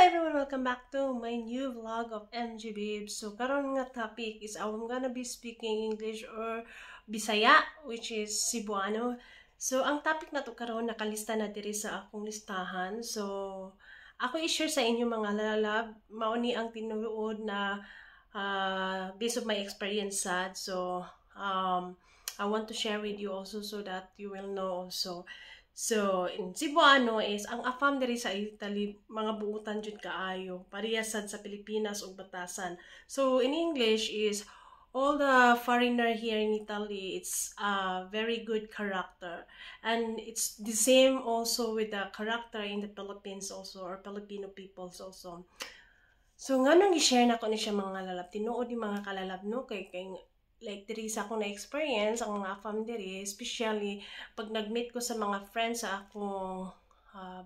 everyone, welcome back to my new vlog of MG Babes. So karon nga topic is I'm gonna be speaking English or Bisaya, which is Cebuano. So ang topic na to karon nakalista na diri sa akong listahan. So ako i-share sa inyo mga lalab, mao ni ang tinuod na based of my experience sad. So I want to share with you also so that you will know also. So, in Cebuano is, ang afam diri sa Italy, mga buutan jud kaayo, parehasad sa Pilipinas ug batasan. So, in English is, all the foreigner here in Italy, it's a very good character. And it's the same also with the character in the Philippines also, or Filipino peoples also. So, nga nang i-share na ko ni siya mga lalab, tinuod yung mga kalalab, no? Kay like diri sa akong na-experience ang mga afam diri, especially pag nag-meet ko sa mga friends sa akong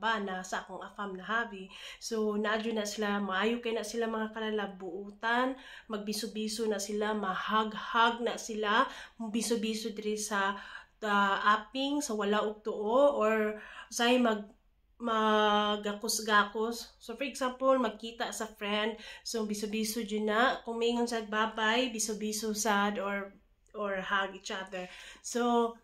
bana sa akong afam na hobby. So naadyo na sila, maayo kay na sila mga kalalab buutan, magbiso-biso na sila, mahag-hag na sila, biso-biso diri sa aping sa wala og tuo or say magakos-gakos. So for example, magkita sa friend, so biso-biso dyan na, kung may ingon sad babay, biso-biso sad or hug each other. So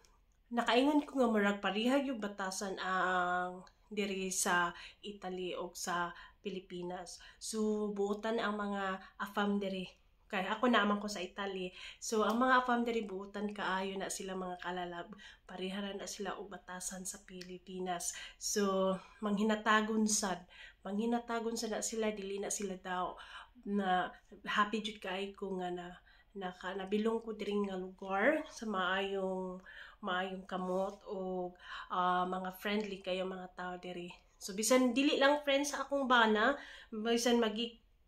nakaingon ko nga murag parihag yung batasan ang diri sa Italy o sa Pilipinas. So buotan ang mga afam diri. Kaya ako naman ko sa Italy. So, ang mga afam diri buutan kaayo na sila mga kalalab. Pariharan na sila og batasan sa Pilipinas. So, manghinatagon sad na sila, dili na sila daw na happy jud kay ko nga nabilong ko diri nga lugar sa maayong kamot o mga friendly kayo mga tao diri. So, bisan dili lang friends sa akong bana, bisan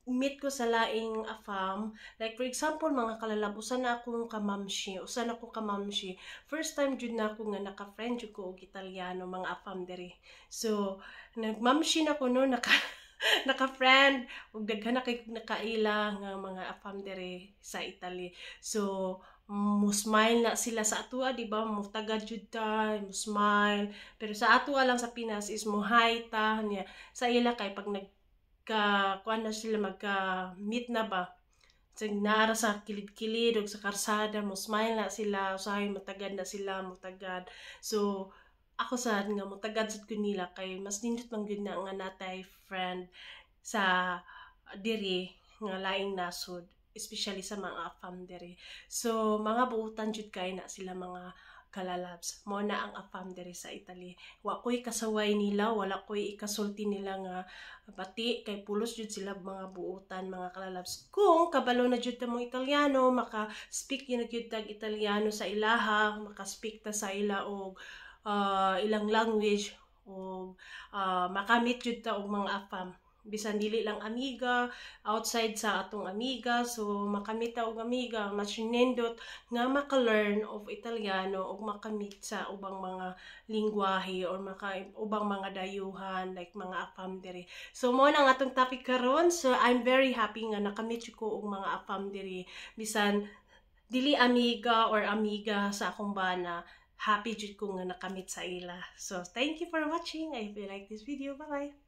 meet ko sa laing afam. Like for example, mga kalalab, usan ako kamamshi. First time jud na ako nga naka-friend jud ko og Italiano, mga afam diri. So, nagmamshi na ko no, naka-friend, ug daghan na kay nakaila nga mga afam diri sa Italy. So, mo-smile na sila sa atua, di ba? Mo-tagad jud ta, mo-smile. Pero sa atua lang sa Pinas is mo-hi ta niya. Sa ila kay pag kuan na sila magka-meet na ba, so, naara sa kilid-kilid o sa karsada, mo smile na sila, usahay matagad na sila, mutagad. So ako sad nga mutagad sad ko nila kay mas nindot man gyud na nga natay friend sa diri nga laing nasod, especially sa mga afam diri. So mga buutan jud kay na sila mga kalalabs. Mo na ang afam diri sa Italy. Wa ko'y kasaway nila, wala ko'y ikasulti nila nga bati kay pulos jud sila mga buutan, mga kalalabs. Kung kabalo na jud ta mo Italiano, maka-speak yun na jud tag Italiano sa ilaha, maka-speak ta sa ila og ilang language o makamit jud ta og mga afam. Bisan dili lang amiga, outside sa atong amiga, so makamita og amiga, mas nindot nga maka-learn of Italiano o makamit sa ubang mga lingwahe or ubang mga dayuhan like mga afam diri. So mo na ang atong topic karon. So I'm very happy nga nakamit ko og mga afam diri. Bisan dili amiga or amiga sa akong bana, happy jud ko nga nakamit sa ila. So thank you for watching. I hope you like this video. Bye bye.